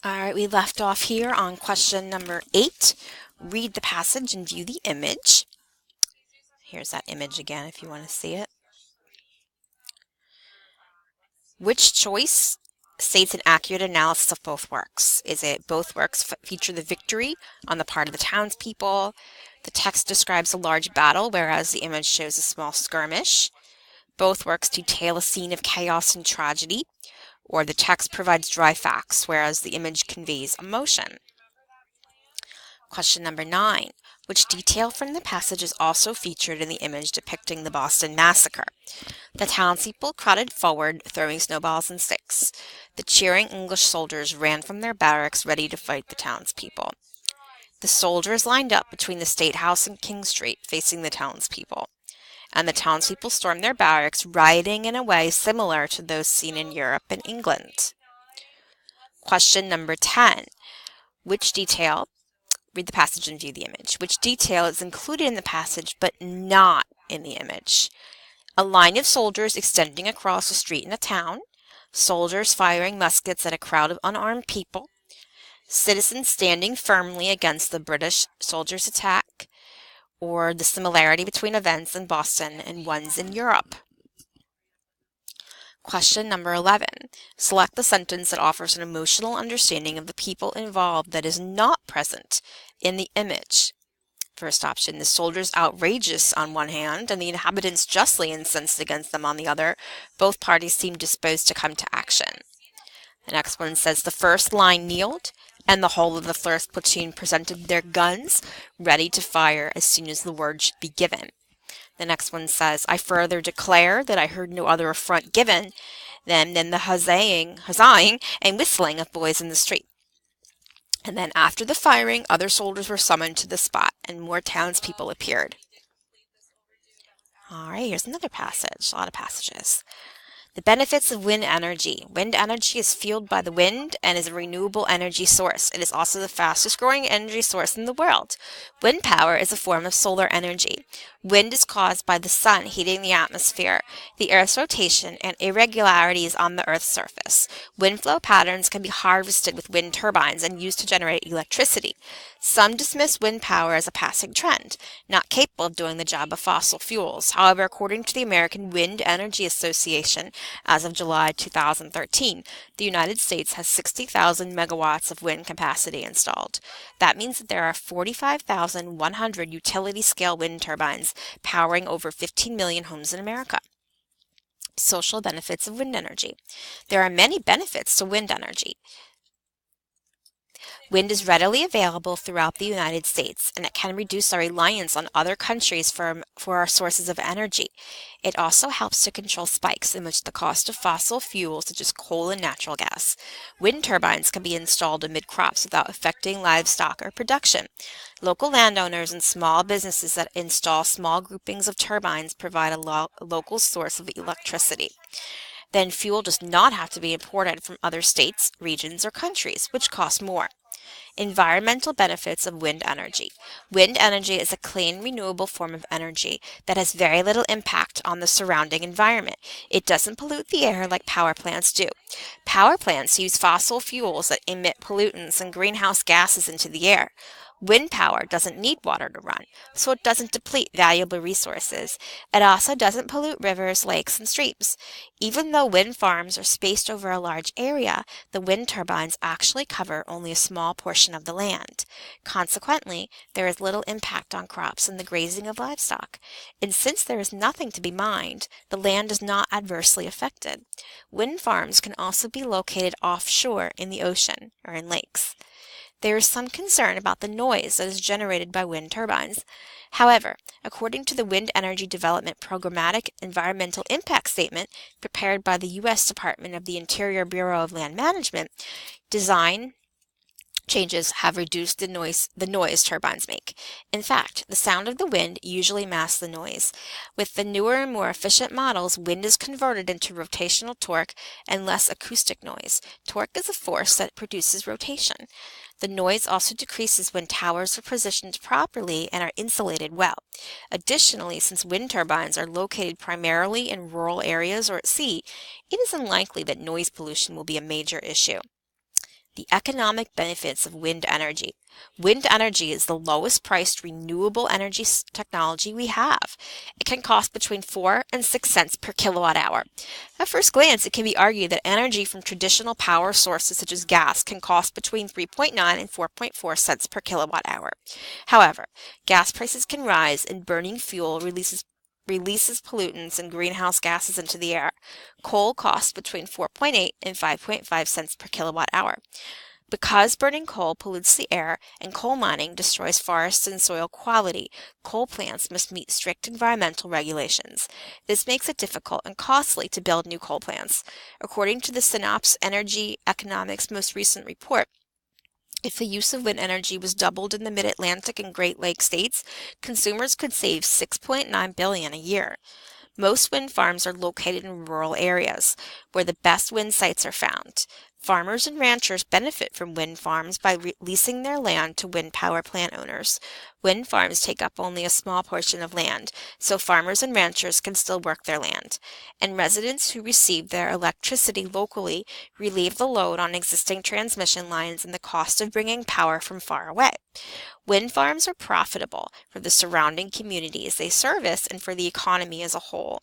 All right, we left off here on question number 8. Read the passage and view the image. Here's that image again if you want to see it. Which choice states an accurate analysis of both works? Is it both works feature the victory on the part of the townspeople? The text describes a large battle, whereas the image shows a small skirmish. Both works detail a scene of chaos and tragedy, or the text provides dry facts, whereas the image conveys emotion. Question number 9. Which detail from the passage is also featured in the image depicting the Boston Massacre? The townspeople crowded forward, throwing snowballs and sticks. The cheering English soldiers ran from their barracks ready to fight the townspeople. The soldiers lined up between the State House and King Street, facing the townspeople. And the townspeople stormed their barracks, rioting in a way similar to those seen in Europe and England. Question number 10. Which detail, read the passage and view the image, which detail is included in the passage but not in the image? A line of soldiers extending across a street in a town, soldiers firing muskets at a crowd of unarmed people, citizens standing firmly against the British soldiers' attack, or the similarity between events in Boston and ones in Europe. Question number 11. Select the sentence that offers an emotional understanding of the people involved that is not present in the image. First option, the soldiers outrageous on one hand and the inhabitants justly incensed against them on the other. Both parties seem disposed to come to action. The next one says the first line kneeled and the whole of the first platoon presented their guns ready to fire as soon as the word should be given. The next one says, I further declare that I heard no other affront given than the huzzahing and whistling of boys in the street. And then after the firing, other soldiers were summoned to the spot, and more townspeople appeared. All right, here's another passage, a lot of passages. The benefits of wind energy. Wind energy is fueled by the wind and is a renewable energy source. It is also the fastest growing energy source in the world. Wind power is a form of solar energy. Wind is caused by the sun heating the atmosphere, the Earth's rotation, and irregularities on the Earth's surface. Wind flow patterns can be harvested with wind turbines and used to generate electricity. Some dismiss wind power as a passing trend, not capable of doing the job of fossil fuels. However, according to the American Wind Energy Association, as of July 2013, the United States has 60,000 megawatts of wind capacity installed. That means that there are 45,100 utility-scale wind turbines powering over 15 million homes in America. Social benefits of wind energy. There are many benefits to wind energy. Wind is readily available throughout the United States, and it can reduce our reliance on other countries for our sources of energy. It also helps to control spikes in which the cost of fossil fuels, such as coal and natural gas. Wind turbines can be installed amid crops without affecting livestock or production. Local landowners and small businesses that install small groupings of turbines provide a local source of electricity. Then fuel does not have to be imported from other states, regions, or countries, which cost more. Environmental benefits of wind energy. Wind energy is a clean, renewable form of energy that has very little impact on the surrounding environment. It doesn't pollute the air like power plants do. Power plants use fossil fuels that emit pollutants and greenhouse gases into the air. Wind power doesn't need water to run, so it doesn't deplete valuable resources. It also doesn't pollute rivers, lakes, and streams. Even though wind farms are spaced over a large area, the wind turbines actually cover only a small portion of the land. Consequently, there is little impact on crops and the grazing of livestock. And since there is nothing to be mined, the land is not adversely affected. Wind farms can also be located offshore in the ocean or in lakes. There is some concern about the noise that is generated by wind turbines. However, according to the Wind Energy Development Programmatic Environmental Impact Statement prepared by the U.S. Department of the Interior Bureau of Land Management, design changes have reduced the noise turbines make. In fact, the sound of the wind usually masks the noise. With the newer and more efficient models, wind is converted into rotational torque and less acoustic noise. Torque is a force that produces rotation. The noise also decreases when towers are positioned properly and are insulated well. Additionally, since wind turbines are located primarily in rural areas or at sea, it is unlikely that noise pollution will be a major issue. The economic benefits of wind energy. Wind energy is the lowest priced renewable energy technology we have. It can cost between 4 and 6 cents per kilowatt hour. At first glance, it can be argued that energy from traditional power sources such as gas can cost between 3.9 and 4.4 cents per kilowatt hour. However, gas prices can rise and burning fuel releases pollutants and greenhouse gases into the air. Coal costs between 4.8 and 5.5 cents per kilowatt hour. Because burning coal pollutes the air and coal mining destroys forests and soil quality, coal plants must meet strict environmental regulations. This makes it difficult and costly to build new coal plants. According to the Synops Energy Economics most recent report, if the use of wind energy was doubled in the Mid-Atlantic and Great Lakes states, consumers could save $6.9 billion a year. Most wind farms are located in rural areas, where the best wind sites are found. Farmers and ranchers benefit from wind farms by leasing their land to wind power plant owners. Wind farms take up only a small portion of land, so farmers and ranchers can still work their land. And residents who receive their electricity locally relieve the load on existing transmission lines and the cost of bringing power from far away. Wind farms are profitable for the surrounding communities they service and for the economy as a whole.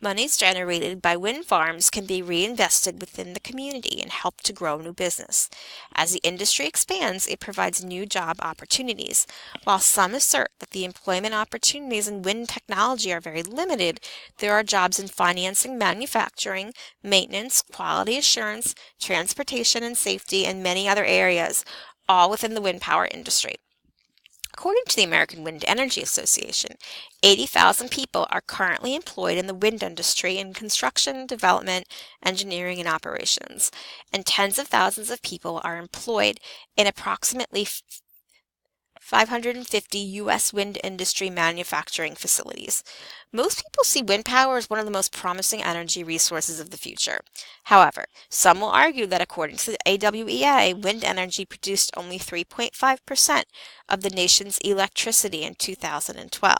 Monies generated by wind farms can be reinvested within the community and help to grow new business. As the industry expands, it provides new job opportunities. While some assert that the employment opportunities in wind technology are very limited, there are jobs in financing, manufacturing, maintenance, quality assurance, transportation and safety, and many other areas, all within the wind power industry. According to the American Wind Energy Association, 80,000 people are currently employed in the wind industry in construction, development, engineering, and operations, and tens of thousands of people are employed in approximately 550 U.S. wind industry manufacturing facilities. Most people see wind power as one of the most promising energy resources of the future. However, some will argue that according to the AWEA, wind energy produced only 3.5% of the nation's electricity in 2012.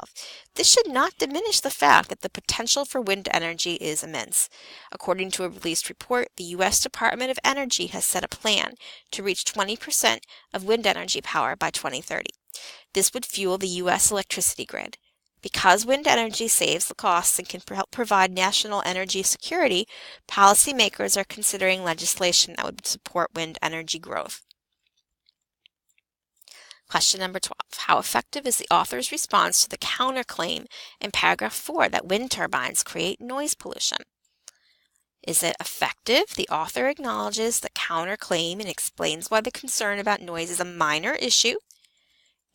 This should not diminish the fact that the potential for wind energy is immense. According to a released report, the U.S. Department of Energy has set a plan to reach 20% of wind energy power by 2030. This would fuel the U.S. electricity grid. Because wind energy saves the costs and can help provide national energy security, policymakers are considering legislation that would support wind energy growth. Question number 12. How effective is the author's response to the counterclaim in paragraph 4 that wind turbines create noise pollution? Is it effective? The author acknowledges the counterclaim and explains why the concern about noise is a minor issue.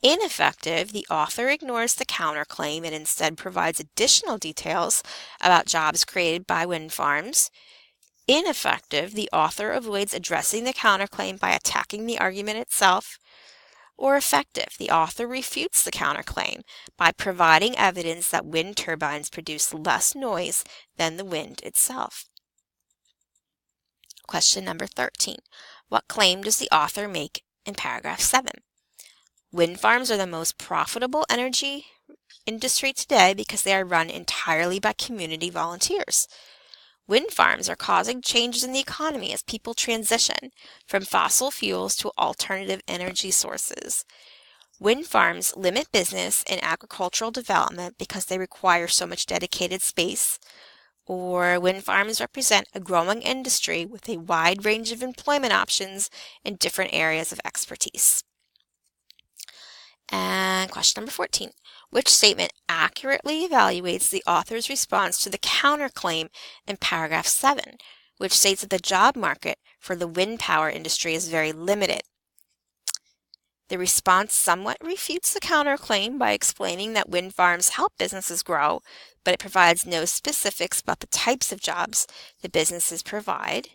Ineffective, the author ignores the counterclaim and instead provides additional details about jobs created by wind farms. Ineffective, the author avoids addressing the counterclaim by attacking the argument itself. Or effective, the author refutes the counterclaim by providing evidence that wind turbines produce less noise than the wind itself. Question number 13. What claim does the author make in paragraph 7? Wind farms are the most profitable energy industry today because they are run entirely by community volunteers. Wind farms are causing changes in the economy as people transition from fossil fuels to alternative energy sources. Wind farms limit business and agricultural development because they require so much dedicated space. Or wind farms represent a growing industry with a wide range of employment options in different areas of expertise. And question number 14. Which statement accurately evaluates the author's response to the counterclaim in paragraph 7, which states that the job market for the wind power industry is very limited? The response somewhat refutes the counterclaim by explaining that wind farms help businesses grow, but it provides no specifics about the types of jobs the businesses provide.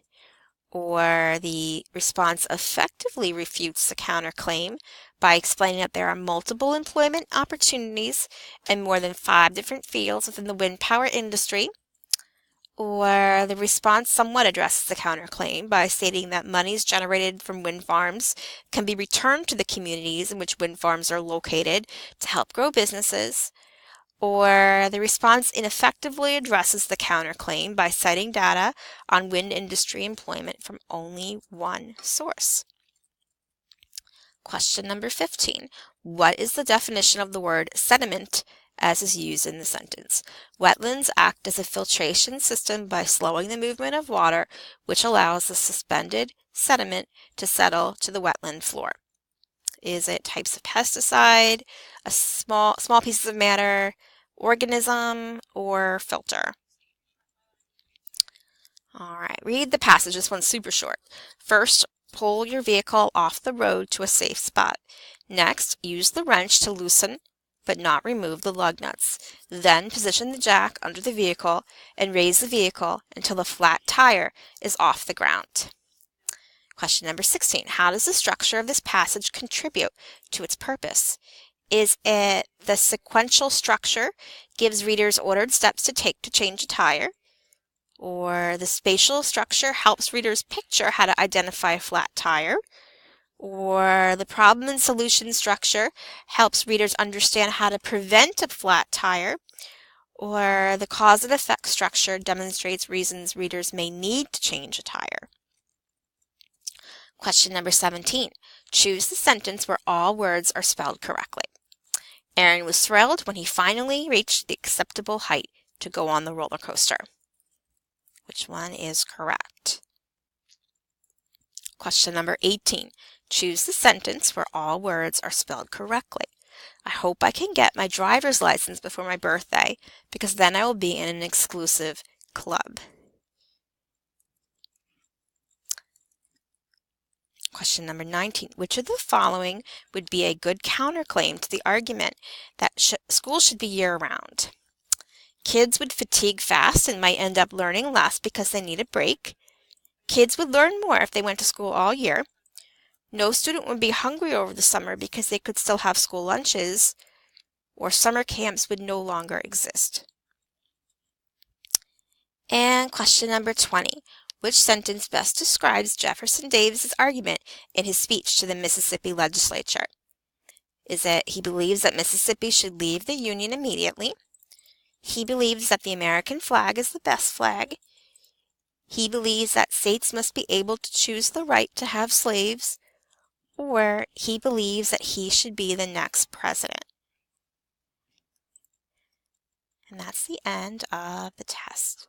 Or the response effectively refutes the counterclaim by explaining that there are multiple employment opportunities in more than 5 different fields within the wind power industry. Or the response somewhat addresses the counterclaim by stating that monies generated from wind farms can be returned to the communities in which wind farms are located to help grow businesses. or the response ineffectively addresses the counterclaim by citing data on wind industry employment from only one source. Question number 15. What is the definition of the word sediment as is used in the sentence? Wetlands act as a filtration system by slowing the movement of water, which allows the suspended sediment to settle to the wetland floor. Is it types of pesticide, a small pieces of matter, organism, or filter? All right, read the passage. This one's super short. First, pull your vehicle off the road to a safe spot. Next, use the wrench to loosen but not remove the lug nuts. Then position the jack under the vehicle and raise the vehicle until the flat tire is off the ground. Question number 16. How does the structure of this passage contribute to its purpose? Is it the sequential structure gives readers ordered steps to take to change a tire? Or the spatial structure helps readers picture how to identify a flat tire? Or the problem and solution structure helps readers understand how to prevent a flat tire? Or the cause and effect structure demonstrates reasons readers may need to change a tire? Question number 17. Choose the sentence where all words are spelled correctly. Aaron was thrilled when he finally reached the acceptable height to go on the roller coaster. Which one is correct? Question number 18. Choose the sentence where all words are spelled correctly. I hope I can get my driver's license before my birthday because then I will be in an exclusive club. Question number 19. Which of the following would be a good counterclaim to the argument that school should be year-round? Kids would fatigue fast and might end up learning less because they need a break. Kids would learn more if they went to school all year. No student would be hungry over the summer because they could still have school lunches. Or summer camps would no longer exist. And question number 20. Which sentence best describes Jefferson Davis's argument in his speech to the Mississippi legislature? Is it he believes that Mississippi should leave the Union immediately? He believes that the American flag is the best flag. He believes that states must be able to choose the right to have slaves. Or he believes that he should be the next president. And that's the end of the test.